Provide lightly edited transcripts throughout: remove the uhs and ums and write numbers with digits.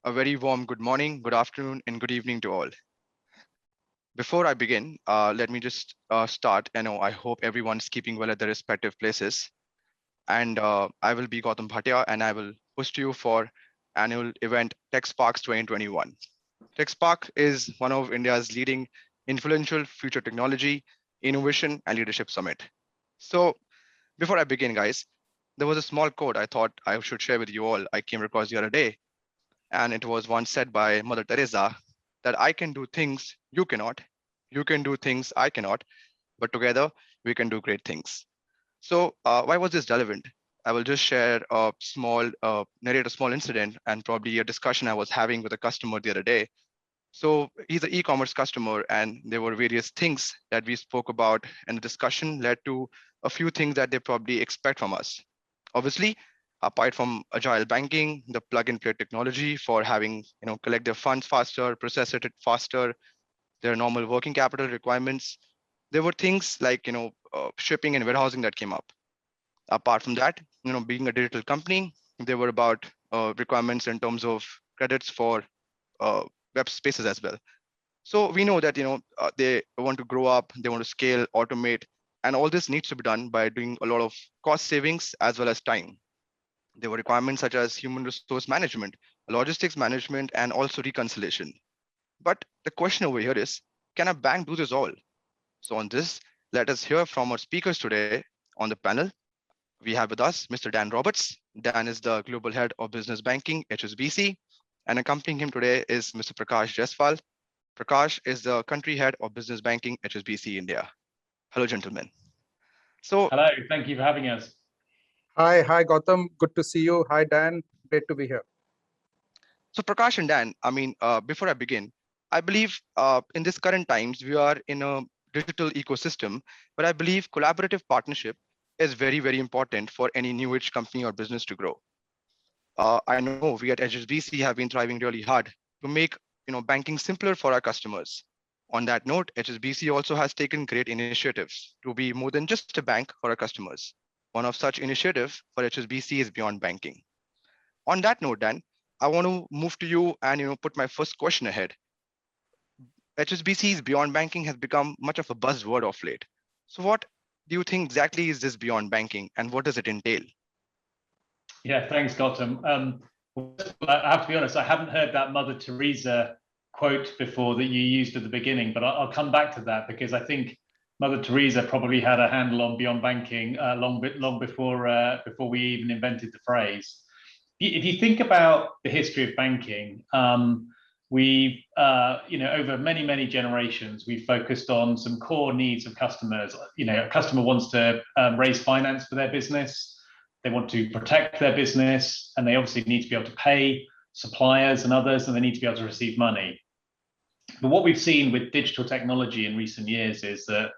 A very warm good morning, good afternoon, and good evening to all. Before I begin, let me just start. I hope everyone's keeping well at their respective places. And I will be Gautam Bhatia, and I will host you for annual event TechSparks 2021. TechSpark is one of India's leading influential future technology, innovation, and leadership summit. So before I begin, guys, there was a small quote I thought I should share with you all. I came across the other day, and it was once said by Mother Teresa that I can do things you cannot, you can do things I cannot, but together we can do great things. So, why was this relevant? I will just share narrate a small incident and probably a discussion I was having with a customer the other day. So, he's an e commerce customer, and there were various things that we spoke about, and the discussion led to a few things that they probably expect from us. Obviously, apart from agile banking, the plug and play technology for having collect their funds faster, process it faster, their normal working capital requirements. There were things like shipping and warehousing that came up. Apart from that, being a digital company, there were about requirements in terms of credits for uh, web spaces as well. So we know that they want to grow up, they want to scale, automate, and all this needs to be done by doing a lot of cost savings as well as time. There were requirements such as human resource management, logistics management, and also reconciliation. But the question over here is, can a bank do this all? So on this, let us hear from our speakers today on the panel. We have with us Mr. Dan Roberts. Dan is the Global Head of Business Banking, HSBC. And accompanying him today is Mr. Prakash Jaiswal. Prakash is the Country Head of Business Banking, HSBC India. Hello, gentlemen. So, hello, thank you for having us. Hi, Gautam. Good to see you. Hi, Dan. Great to be here. So Prakash and Dan, before I begin, I believe in this current times, we are in a digital ecosystem, but I believe collaborative partnership is very, very important for any new age company or business to grow. I know we at HSBC have been thriving really hard to make banking simpler for our customers. On that note, HSBC also has taken great initiatives to be more than just a bank for our customers. One of such initiatives for HSBC is Beyond Banking. On that note, Dan, I want to move to you and put my first question ahead. HSBC's Beyond Banking has become much of a buzzword of late. So what do you think exactly is this Beyond Banking, and what does it entail? Yeah, thanks, Gautam. I have to be honest, I haven't heard that Mother Teresa quote before that you used at the beginning, but I'll come back to that because I think Mother Teresa probably had a handle on Beyond Banking long before we even invented the phrase. If you think about the history of banking, we've over many generations, we've focused on some core needs of customers. A customer wants to raise finance for their business. They want to protect their business, and they obviously need to be able to pay suppliers and others, and they need to be able to receive money. But what we've seen with digital technology in recent years is that,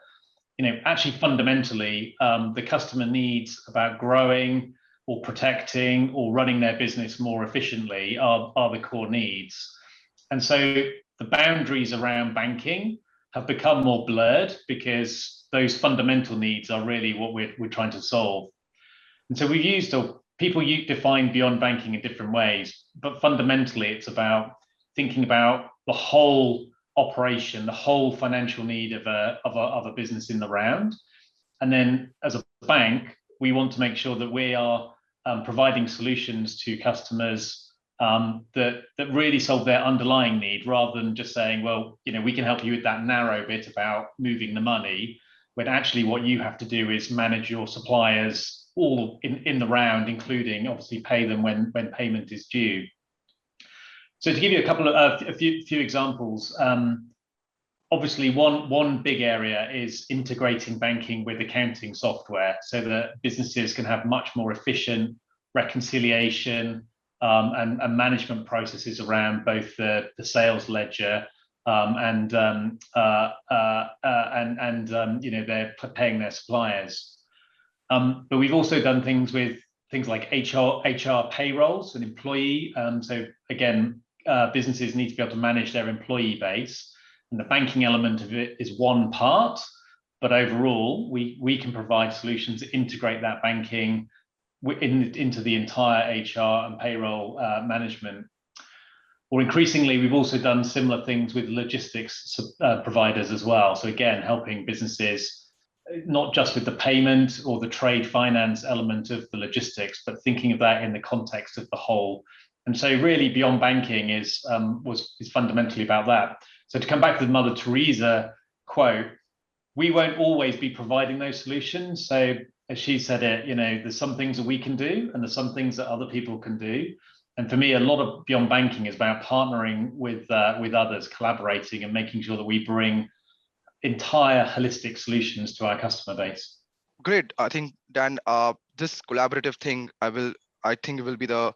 actually fundamentally, the customer needs about growing or protecting or running their business more efficiently are the core needs. And so the boundaries around banking have become more blurred because those fundamental needs are really what we're trying to solve. And so people define Beyond Banking in different ways, but fundamentally it's about thinking about the whole operation, the whole financial need of a business in the round. And then as a bank, we want to make sure that we are providing solutions to customers that really solve their underlying need, rather than just saying, well, we can help you with that narrow bit about moving the money, when actually what you have to do is manage your suppliers all in the round, including obviously pay them when payment is due. So to give you a few examples, obviously one big area is integrating banking with accounting software so that businesses can have much more efficient reconciliation and management processes around both the sales ledger and they're paying their suppliers. But we've also done things like HR payrolls and employee. So again, businesses need to be able to manage their employee base, and the banking element of it is one part. But overall, we can provide solutions that integrate that banking into the entire HR and payroll management. or increasingly, we've also done similar things with logistics providers as well. So again, helping businesses, not just with the payment or the trade finance element of the logistics, but thinking of that in the context of the whole. And so really beyond banking is fundamentally about that. So to come back to the Mother Teresa quote, we won't always be providing those solutions. So as she said it, there's some things that we can do and there's some things that other people can do. And for me, a lot of beyond banking is about partnering with others, collaborating and making sure that we bring entire holistic solutions to our customer base. Great. I think, Dan, this collaborative thing, I think it will be the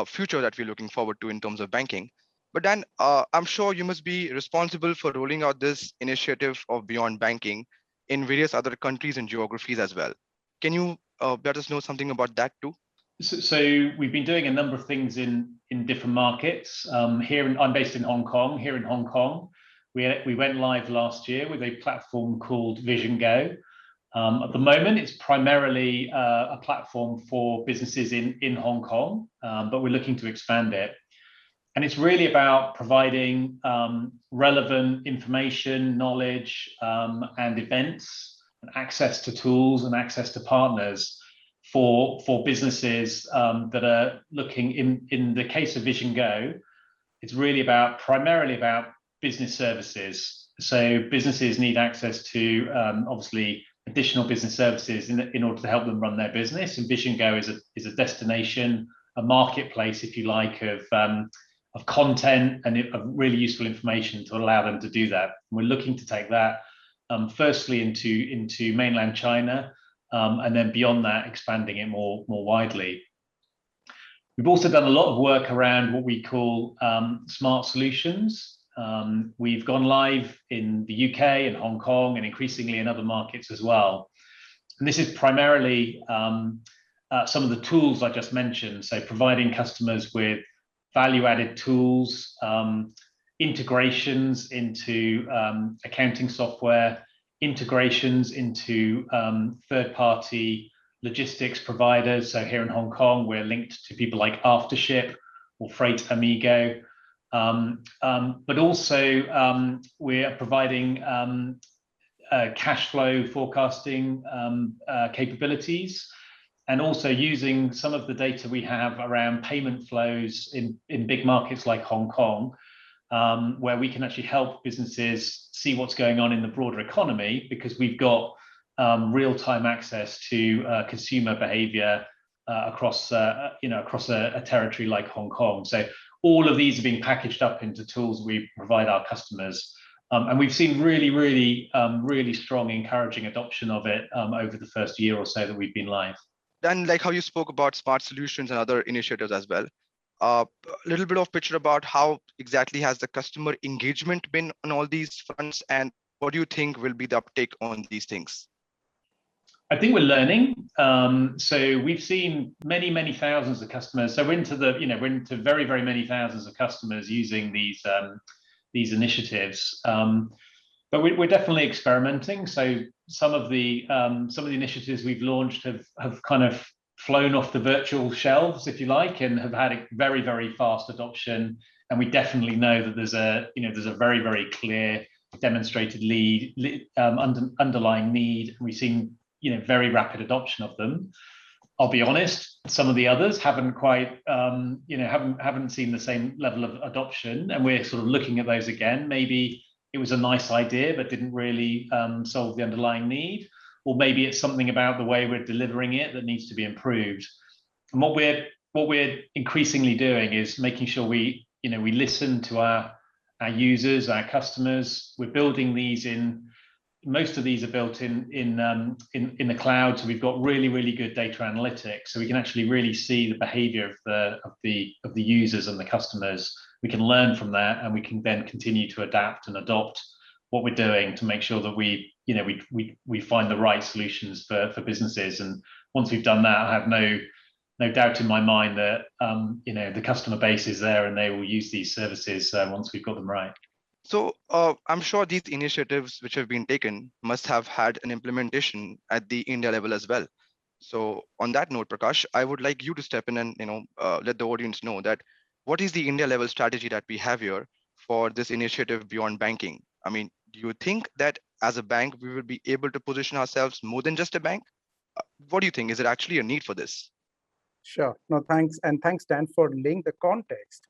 future that we're looking forward to in terms of banking. But Dan, I'm sure you must be responsible for rolling out this initiative of Beyond Banking in various other countries and geographies as well. Can you let us know something about that too? So we've been doing a number of things in different markets. I'm based in Hong Kong. Here in Hong Kong, we went live last year with a platform called Vision Go. At the moment, it's primarily a platform for businesses in Hong Kong, but we're looking to expand it. And it's really about providing relevant information, knowledge, and events, and access to tools and access to partners for businesses that are looking, in the case of Vision Go, it's really primarily about business services. So businesses need access to obviously additional business services in order to help them run their business. And Vision Go is a destination, a marketplace, if you like, of content and of really useful information to allow them to do that. And we're looking to take that firstly into mainland China, and then beyond that, expanding it more widely. We've also done a lot of work around what we call smart solutions. We've gone live in the UK and Hong Kong and increasingly in other markets as well. And this is primarily some of the tools I just mentioned. So providing customers with value-added tools, integrations into accounting software, integrations into third-party logistics providers. So here in Hong Kong, we're linked to people like Aftership or Freight Amigo. But also we're providing cash flow forecasting capabilities, and also using some of the data we have around payment flows in big markets like Hong Kong, where we can actually help businesses see what's going on in the broader economy, because we've got real-time access to consumer behavior across a territory like Hong Kong. So all of these are being packaged up into tools we provide our customers. And we've seen really strong, encouraging adoption of it over the first year or so that we've been live. And like how you spoke about smart solutions and other initiatives as well, a little bit of picture about how exactly has the customer engagement been on all these fronts, and what do you think will be the uptake on these things? I think we're learning. So we've seen many thousands of customers. So we're into very many thousands of customers using these initiatives. But we're definitely experimenting. So some of the initiatives we've launched have kind of flown off the virtual shelves, if you like, and have had a very fast adoption. And we definitely know that there's a very clear demonstrated underlying need. We've seen very rapid adoption of them. I'll be honest, some of the others haven't quite haven't seen the same level of adoption, and we're sort of looking at those again. Maybe it was a nice idea but didn't really solve the underlying need, or maybe it's something about the way we're delivering it that needs to be improved. And what we're increasingly doing is making sure we listen to our users, our customers. We're building these in. Most of these are built in the cloud, so we've got really good data analytics, so we can actually really see the behavior of the users and the customers. We can learn from that, and we can then continue to adapt and adopt what we're doing to make sure that we find the right solutions for businesses. And once we've done that, I have no doubt in my mind that the customer base is there and they will use these services once we've got them right. So I'm sure these initiatives which have been taken must have had an implementation at the India level as well. So on that note, Prakash, I would like you to step in and let the audience know that what is the India level strategy that we have here for this initiative beyond banking? I mean, do you think that as a bank, we will be able to position ourselves more than just a bank? What do you think? Is it actually a need for this? Sure. No, thanks. And thanks, Dan, for laying the context.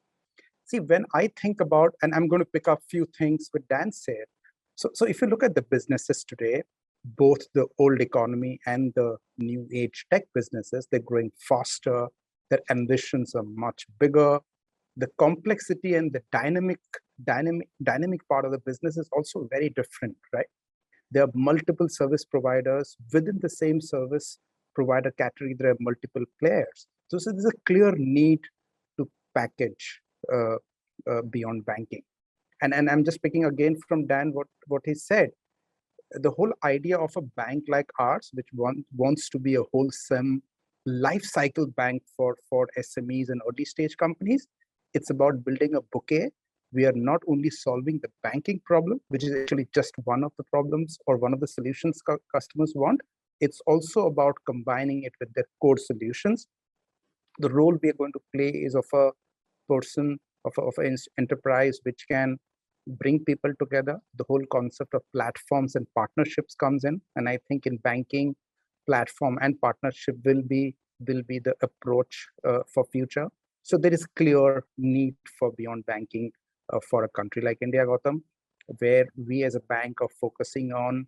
See, when I think about, and I'm going to pick up a few things what Dan said. So if you look at the businesses today, both the old economy and the new age tech businesses, they're growing faster. Their ambitions are much bigger. The complexity and the dynamic part of the business is also very different, right? There are multiple service providers within the same service provider category. There are multiple players. So there's a clear need to package beyond banking. And I'm just picking again from Dan what he said. The whole idea of a bank like ours, which wants to be a wholesome life cycle bank for SMEs and early stage companies, it's about building a bouquet. We are not only solving the banking problem, which is actually just one of the problems or one of the solutions customers want. It's also about combining it with their core solutions. The role we are going to play is of a person, of an enterprise which can bring people together. The whole concept of platforms and partnerships comes in. And I think in banking, platform and partnership will be the approach for future. So there is clear need for beyond banking for a country like India, Gautam, where we as a bank are focusing on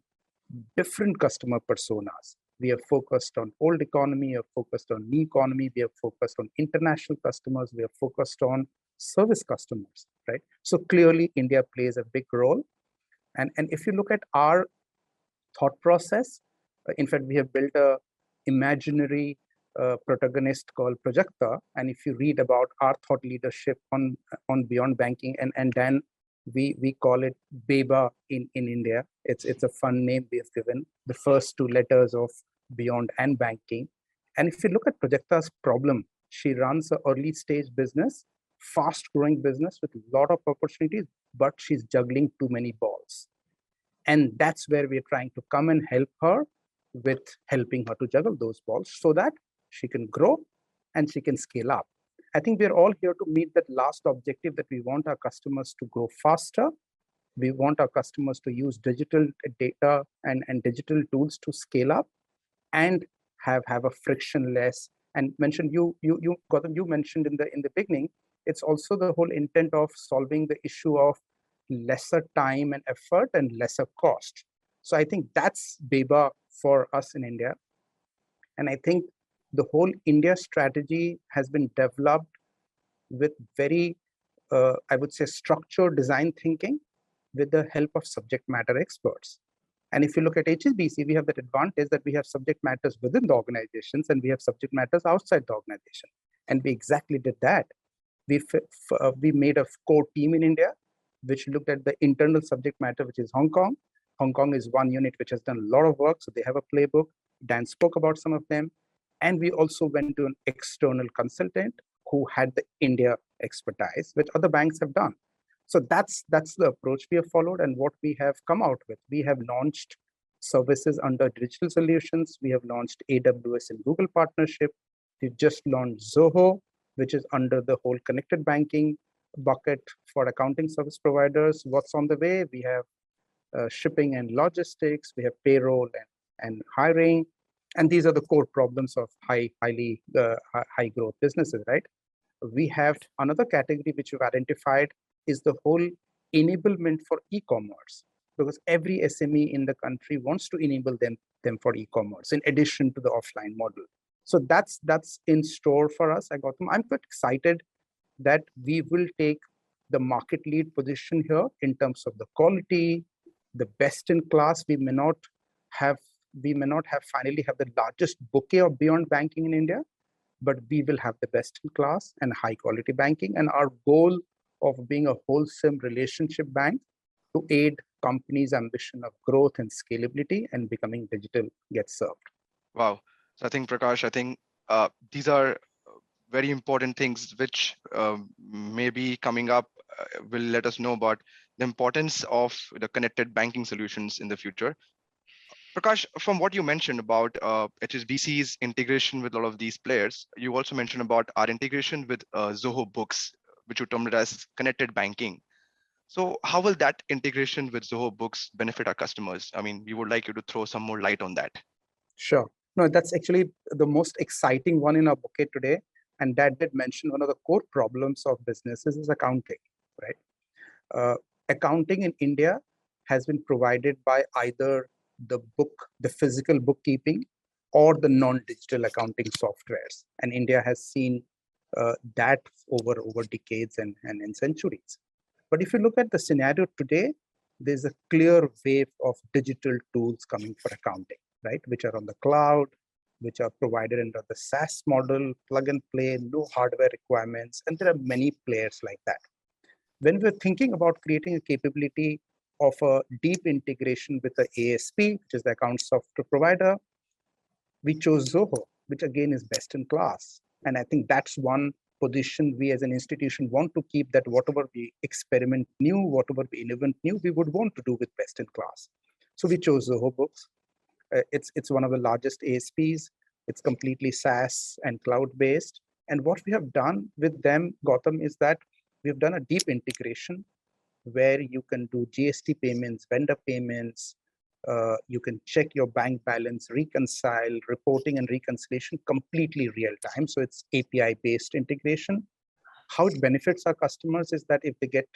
different customer personas. We are focused on old economy, we are focused on new economy, we are focused on international customers, we are focused on service customers, right? So clearly India plays a big role. And if you look at our thought process, in fact, we have built a imaginary protagonist called Prajakta. And if you read about our thought leadership on beyond banking, and then we call it BEBA in India. It's a fun name we've given, the first two letters of beyond and banking. And if you look at Prajakta's problem, she runs an early stage business, fast growing business with a lot of opportunities, but she's juggling too many balls. And that's where we're trying to come and help her with helping her to juggle those balls so that she can grow and she can scale up. I think we're all here to meet that last objective, that we want our customers to grow faster. We want our customers to use digital data and digital tools to scale up and have a frictionless, and mentioned you Gautam, you mentioned in the beginning, it's also the whole intent of solving the issue of lesser time and effort and lesser cost. So I think that's BEBA for us in India. And I think the whole India strategy has been developed with very, I would say, structured design thinking with the help of subject matter experts. And if you look at HSBC, we have that advantage that we have subject matters within the organizations and we have subject matters outside the organization. And we exactly did that. We made a core team in India, which looked at the internal subject matter, which is Hong Kong. Hong Kong is one unit which has done a lot of work. So they have a playbook. Dan spoke about some of them. And we also went to an external consultant who had the India expertise, which other banks have done. So that's the approach we have followed and what we have come out with. We have launched services under digital solutions. We have launched AWS and Google partnership. We've just launched Zoho, which is under the whole connected banking bucket for accounting service providers. What's on the way? We have shipping and logistics. We have payroll and hiring. And these are the core problems of high growth businesses, right? We have another category which we've identified is the whole enablement for e-commerce, because every SME in the country wants to enable them for e-commerce in addition to the offline model. So that's in store for us. I'm quite excited that we will take the market lead position here in terms of the quality, the best in class. We may not have finally have the largest bouquet of beyond banking in India, but we will have the best in class and high quality banking. And our goal of being a wholesome relationship bank to aid companies' ambition of growth and scalability and becoming digital gets served. Wow. So I think, Prakash, these are very important things which may be coming up, will let us know about the importance of the connected banking solutions in the future. Prakash, from what you mentioned about HSBC's integration with all of these players, you also mentioned about our integration with Zoho Books. which you termed it as connected banking. So how will that integration with Zoho Books benefit our customers? I mean, we would like you to throw some more light on that. Sure. No, that's actually the most exciting one in our bouquet today. And Dad did mention one of the core problems of businesses is accounting, right? Accounting in India has been provided by either the physical bookkeeping or the non-digital accounting softwares. And India has seen that over decades and centuries. But if you look at the scenario today, there's a clear wave of digital tools coming for accounting, right? Which are on the cloud, which are provided under the SaaS model, plug and play, no hardware requirements. And there are many players like that. When we're thinking about creating a capability of a deep integration with the ASP, which is the account software provider, we chose Zoho, which again is best in class. And I think that's one position we as an institution want to keep, that whatever we experiment new, whatever we innovate new, we would want to do with best in class. So we chose Zoho Books. It's one of the largest ASPs. It's completely SaaS and cloud-based. And what we have done with them, Gautam, is that we've done a deep integration where you can do GST payments, vendor payments, you can check your bank balance, reconcile, reporting and reconciliation completely real time. So it's API-based integration. How it benefits our customers is that if they get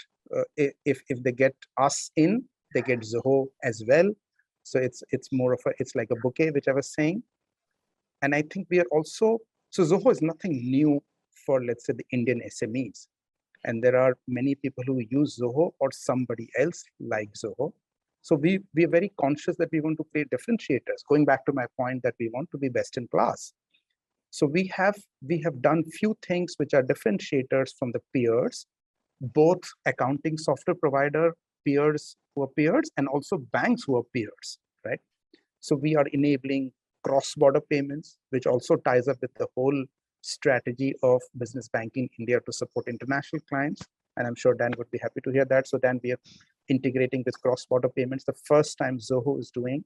if they get us in, they get Zoho as well. So it's more of it's like a bouquet, which I was saying. And I think we are also, so Zoho is nothing new for, let's say, the Indian SMEs. And there are many people who use Zoho or somebody else like Zoho. So we are very conscious that we want to create differentiators, going back to my point that we want to be best in class. So we have done few things which are differentiators from the peers, both accounting software provider peers who are peers and also banks who are peers, right? So we are enabling cross-border payments, which also ties up with the whole strategy of business banking India to support international clients. And I'm sure Dan would be happy to hear that. So Dan, we are integrating with cross-border payments. The first time Zoho is doing,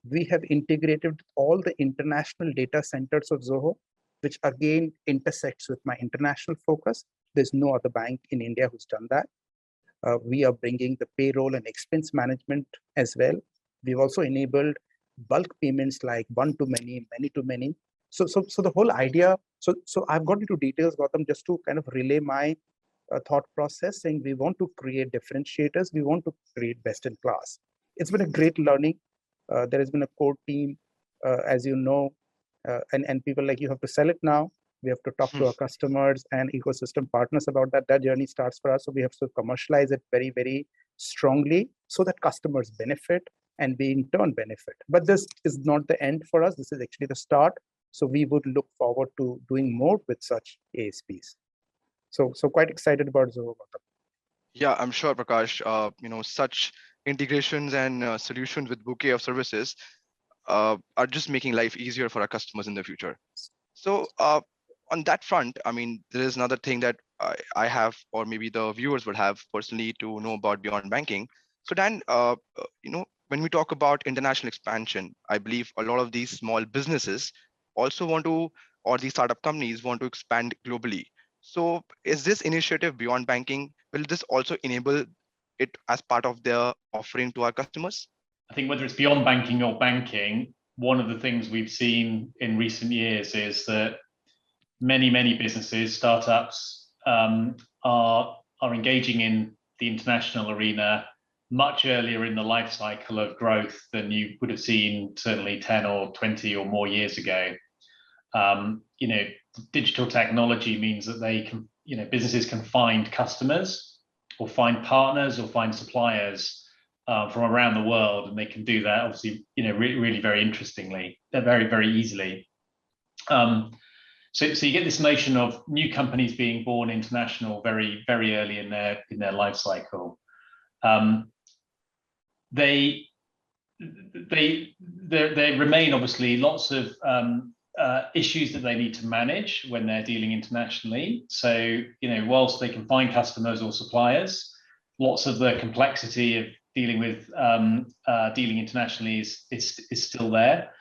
we have integrated all the international data centers of Zoho, which again intersects with my international focus. There's no other bank in India who's done that. We are bringing the payroll and expense management as well. We've also enabled bulk payments like one-to-many, many-to-many. So the whole idea, so I've got into details, Gautam, just to kind of relay my thought process, saying we want to create differentiators, we want to create best in class. It's been a great learning. There has been a core team, as you know, and people like you have to sell it now. We have to talk to our customers and ecosystem partners about that. That journey starts for us. So we have to commercialize it very, very strongly so that customers benefit and we in turn benefit. But this is not the end for us. This is actually the start. So we would look forward to doing more with such ASPs. So quite excited about Zoho. Yeah, I'm sure, Prakash. Such integrations and solutions with bouquet of services are just making life easier for our customers in the future. So on that front, I mean, there is another thing that I have, or maybe the viewers would have personally to know about beyond banking. So Dan, when we talk about international expansion, I believe a lot of these small businesses also want to, or these startup companies want to expand globally. So is this initiative beyond banking, will this also enable it as part of their offering to our customers? I think whether it's beyond banking or banking, one of the things we've seen in recent years is that many businesses, startups are engaging in the international arena much earlier in the life cycle of growth than you would have seen certainly 10 or 20 or more years ago. Digital technology means that they can, businesses can find customers or find partners or find suppliers from around the world, and they can do that obviously, really very interestingly, very easily. So you get this notion of new companies being born international very early in their life cycle. They remain obviously lots of issues that they need to manage when they're dealing internationally. So whilst they can find customers or suppliers, lots of the complexity of dealing with dealing internationally is still there.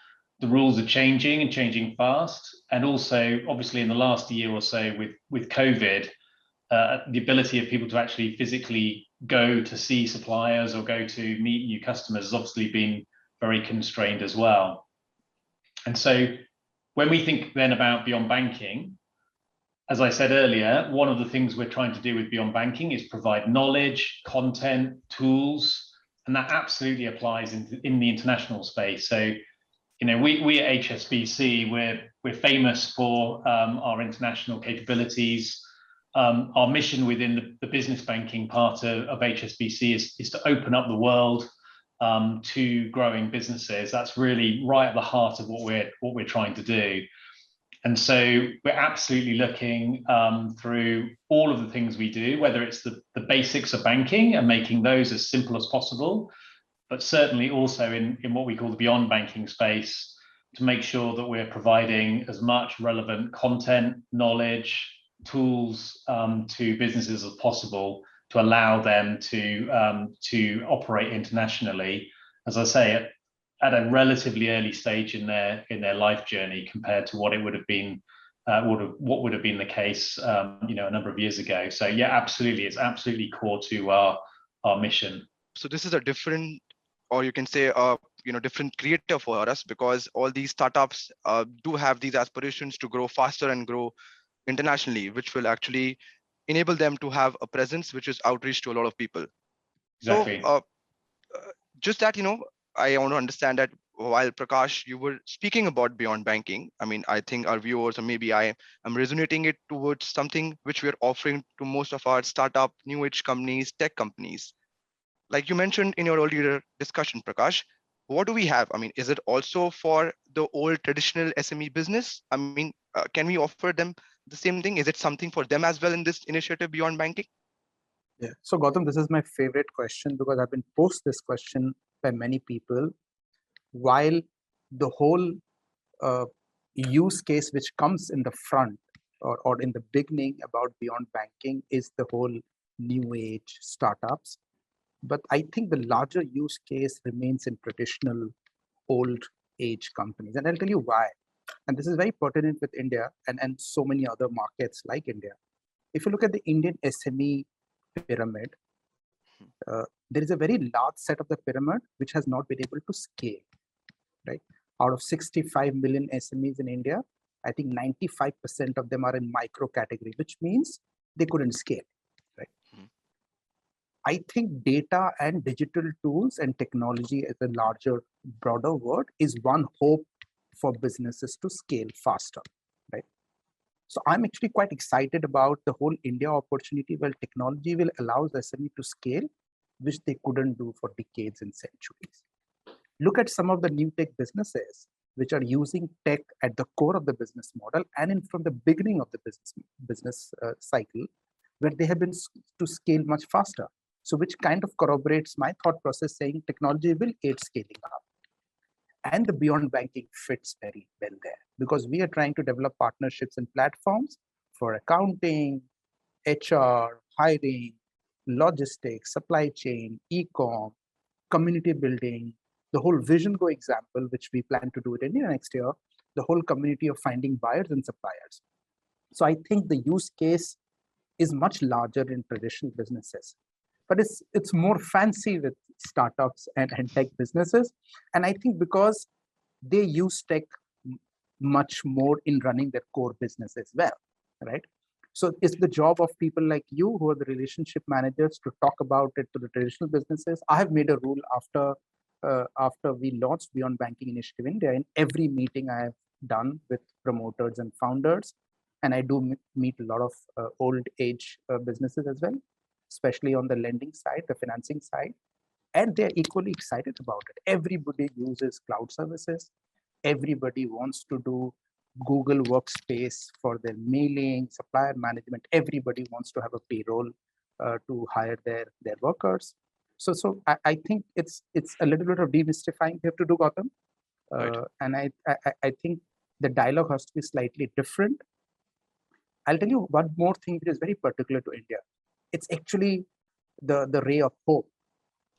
The rules are changing and changing fast, and also obviously in the last year or so with COVID, the ability of people to actually physically go to see suppliers or go to meet new customers has obviously been very constrained as well. And so when we think then about beyond banking, as I said earlier, one of the things we're trying to do with beyond banking is provide knowledge, content, tools, and that absolutely applies in the international space. So, we at HSBC, we're famous for our international capabilities. Our mission within the business banking part of HSBC is to open up the world to growing businesses. That's really right at the heart of what we're trying to do. And so we're absolutely looking through all of the things we do, whether it's the basics of banking and making those as simple as possible, but certainly also in what we call the beyond banking space, to make sure that we're providing as much relevant content, knowledge, tools to businesses as possible to allow them to operate internationally, as I say, at a relatively early stage in their life journey compared to what it would have been, what would have been the case, a number of years ago. So yeah, absolutely, it's absolutely core to our mission. So this is a different, or you can say, different creator for us, because all these startups do have these aspirations to grow faster and grow internationally, which will actually enable them to have a presence which is outreach to a lot of people. Exactly. So just that, I want to understand that while Prakash, you were speaking about beyond banking, I mean, I think our viewers, or maybe I am resonating it towards something which we're offering to most of our startup, new age companies, tech companies. Like you mentioned in your earlier discussion, Prakash, what do we have? I mean, is it also for the old traditional SME business? I mean, can we offer them the same thing? Is it something for them as well in this initiative beyond banking? Yeah. So Gautam, this is my favorite question because I've been posed this question by many people. While the whole use case which comes in the front or in the beginning about beyond banking is the whole new age startups. But I think the larger use case remains in traditional old age companies. And I'll tell you why. And this is very pertinent with India and so many other markets like India. If you look at the Indian SME pyramid, there is a very large set of the pyramid which has not been able to scale, right? Out of 65 million SMEs in India, I think 95% of them are in micro category, which means they couldn't scale, right? I think data and digital tools and technology as a larger, broader word is one hope for businesses to scale faster, right? So I'm actually quite excited about the whole India opportunity where technology will allow the SME to scale, which they couldn't do for decades and centuries. Look at some of the new tech businesses which are using tech at the core of the business model and from the beginning of the business cycle, where they have been to scale much faster. So which kind of corroborates my thought process saying technology will aid scaling up. And the beyond banking fits very well there because we are trying to develop partnerships and platforms for accounting, HR, hiring, logistics, supply chain, e-com, community building, the whole Vision Go example, which we plan to do in India next year, the whole community of finding buyers and suppliers. So I think the use case is much larger in traditional businesses, but it's more fancy with startups and tech businesses. And I think because they use tech much more in running their core business as well, right? So it's the job of people like you who are the relationship managers to talk about it to the traditional businesses. I have made a rule after we launched Beyond Banking Initiative India, in every meeting I have done with promoters and founders, and I do meet a lot of old age businesses as well, especially on the lending side, the financing side, and they're equally excited about it. Everybody uses cloud services. Everybody wants to do Google Workspace for their mailing, supplier management. Everybody wants to have a payroll to hire their workers. So I think it's a little bit of demystifying we have to do, Gautam. Right. And I think the dialogue has to be slightly different. I'll tell you one more thing which is very particular to India. It's actually the ray of hope.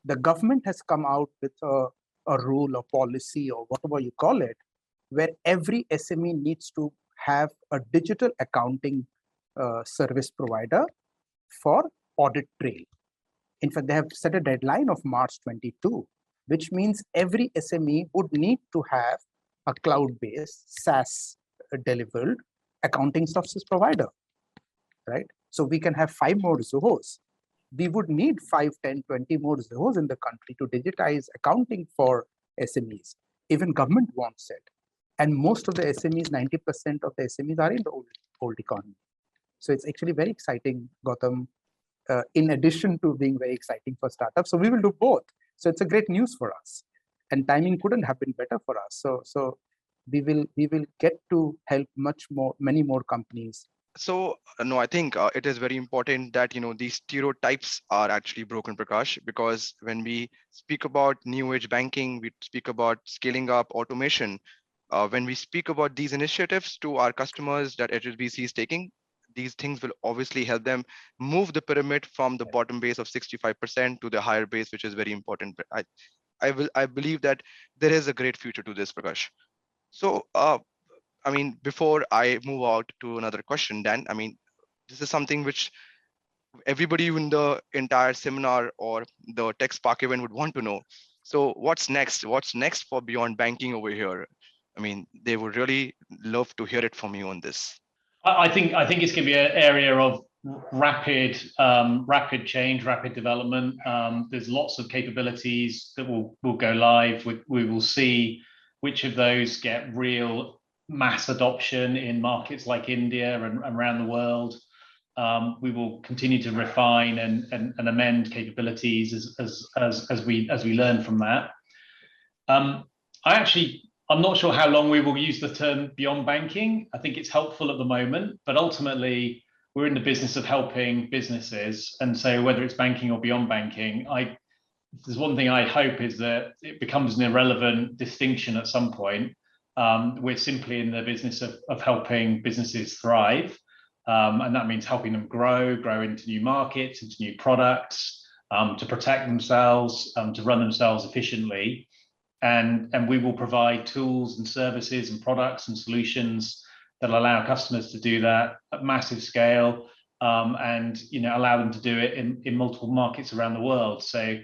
The government has come out with a rule or policy or whatever you call it, where every SME needs to have a digital accounting service provider for audit trail. In fact, they have set a deadline of March 22, which means every SME would need to have a cloud-based SaaS delivered accounting services provider, right? So we can have 5 more Zohos. We would need 5, 10, 20 more Zohos in the country to digitize accounting for SMEs. Even government wants it. And most of the SMEs, 90% of the SMEs are in the old economy. So it's actually very exciting, Gautam, in addition to being very exciting for startups. So we will do both. So it's a great news for us. And timing couldn't have been better for us. So we will get to help many more companies. So no, I think it is very important that these stereotypes are actually broken, Prakash, because when we speak about new age banking, we speak about scaling up automation. When we speak about these initiatives to our customers that HSBC is taking, these things will obviously help them move the pyramid from the bottom base of 65% to the higher base, which is very important. But I believe that there is a great future to this, Prakash. So I mean, before I move out to another question, Dan, I mean, this is something which everybody in the entire seminar or the Tech Spark event would want to know. So what's next? What's next for Beyond Banking over here? I mean, they would really love to hear it from you on this. I think it's going to be an area of rapid change, rapid development. There's lots of capabilities that will go live. We will see which of those get real mass adoption in markets like India and around the world. We will continue to refine and amend capabilities as we learn from that. I'm not sure how long we will use the term beyond banking. I think it's helpful at the moment, but ultimately we're in the business of helping businesses. And so whether it's banking or beyond banking, there's one thing I hope is that it becomes an irrelevant distinction at some point. We're simply in the business of helping businesses thrive. And that means helping them grow into new markets, into new products, to protect themselves, to run themselves efficiently. And we will provide tools and services and products and solutions that allow customers to do that at massive scale, and allow them to do it in multiple markets around the world. So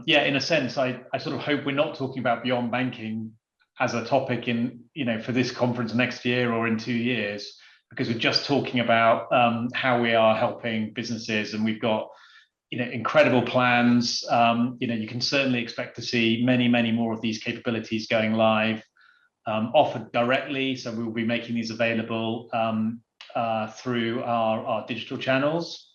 yeah, in a sense, I sort of hope we're not talking about beyond banking as a topic for this conference next year or in 2 years, because we're just talking about how we are helping businesses, and we've got incredible plans. You can certainly expect to see many more of these capabilities going live, offered directly. So we'll be making these available through our digital channels.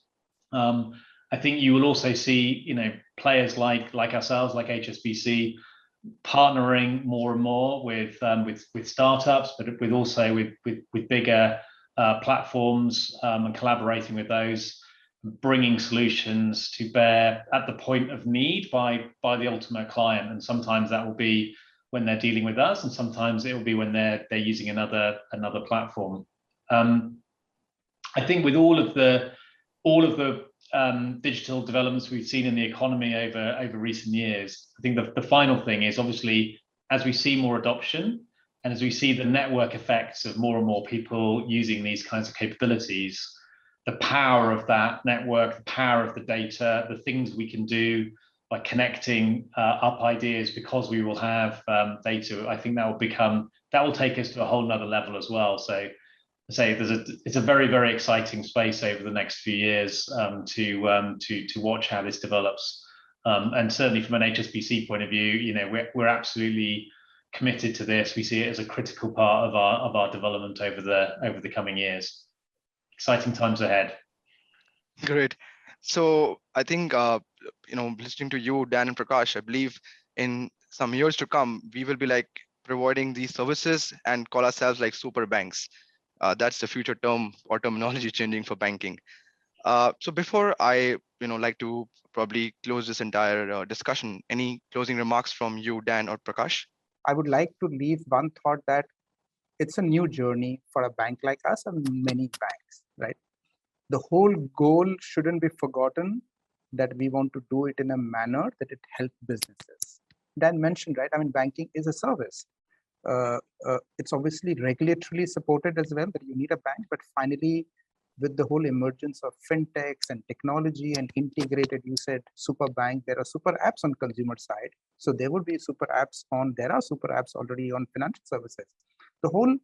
I think you will also see players like ourselves, like HSBC, partnering more and more with startups, but with bigger platforms, and collaborating with those, bringing solutions to bear at the point of need by the ultimate client. And sometimes that will be when they're dealing with us, and sometimes it will be when they're using another platform. I think with all of the digital developments we've seen in the economy over recent years, I think the final thing is, obviously, as we see more adoption and as we see the network effects of more and more people using these kinds of capabilities, the power of that network, the power of the data, the things we can do by connecting up ideas because we will have data, I think that will take us to a whole nother level as well. So it's a very, very exciting space over the next few years to watch how this develops. And certainly from an HSBC point of view, we're absolutely committed to this. We see it as a critical part of our development over the coming years. Exciting times ahead. Great. So I think listening to you, Dan and Prakash, I believe in some years to come, we will be like providing these services and call ourselves like super banks. That's the future term or terminology changing for banking. So before I like to probably close this entire discussion, any closing remarks from you, Dan or Prakash? I would like to leave one thought that it's a new journey for a bank like us and many banks, right? The whole goal shouldn't be forgotten, that we want to do it in a manner that it helps businesses. Dan mentioned, right? I mean, banking is a service. It's obviously regulatorily supported as well, that you need a bank, but finally, with the whole emergence of fintechs and technology and integrated, you said super bank, there are super apps on consumer side. So there would be super apps there are super apps already on financial services. The whole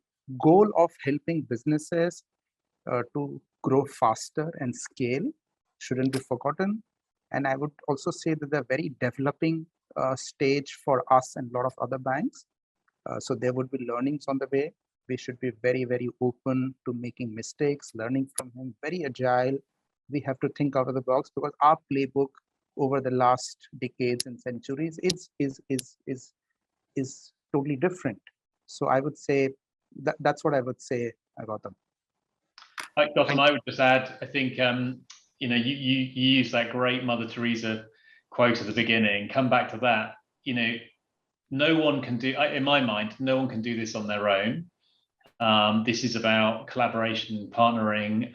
goal of helping businesses to grow faster and scale shouldn't be forgotten. And I would also say that they're very developing stage for us and a lot of other banks. So there would be learnings on the way. We should be very, very open to making mistakes, learning from him, very agile. We have to think out of the box because our playbook over the last decades and centuries is totally different. So I would say that's what I would say, Gautam. Gautam, I would just add, I think, you use that great Mother Teresa quote at the beginning. Come back to that. No one can do, in my mind, no one can do this on their own. This is about collaboration, partnering.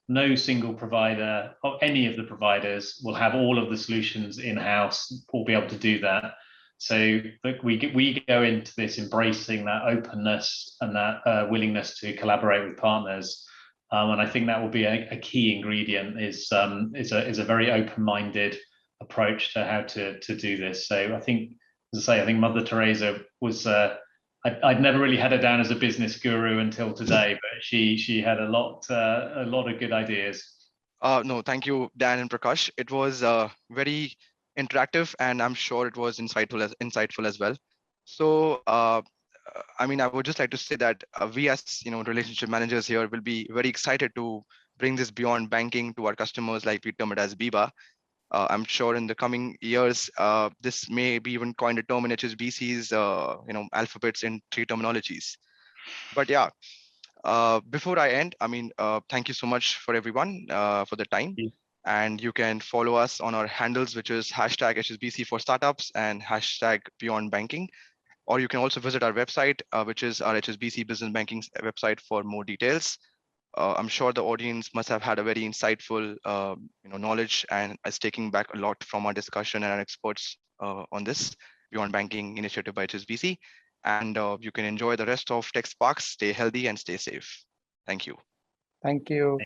No single provider or any of the providers will have all of the solutions in-house or be able to do that. So we go into this embracing that openness and that willingness to collaborate with partners. And I think that will be a key ingredient is a very open-minded approach to how to do this. So I think, as I say, I think Mother Teresa was, I'd never really had her down as a business guru until today, but she had a lot of good ideas. No, thank you, Dan and Prakash. It was very interactive, and I'm sure it was insightful as well. So, I mean, I would just like to say that we as relationship managers here will be very excited to bring this beyond banking to our customers, like we term it as BIBA. I'm sure in the coming years, this may be even coined a term in HSBC's alphabets in 3 terminologies. But yeah, before I end, I mean, thank you so much for everyone for the time. And you can follow us on our handles, which is #HSBC for startups and #Beyond Banking. Or you can also visit our website, which is our HSBC Business Banking website for more details. I'm sure the audience must have had a very insightful knowledge and is taking back a lot from our discussion and our experts on this Beyond Banking initiative by HSBC. And you can enjoy the rest of TechSparks. Stay healthy and stay safe. Thank you. Thank you.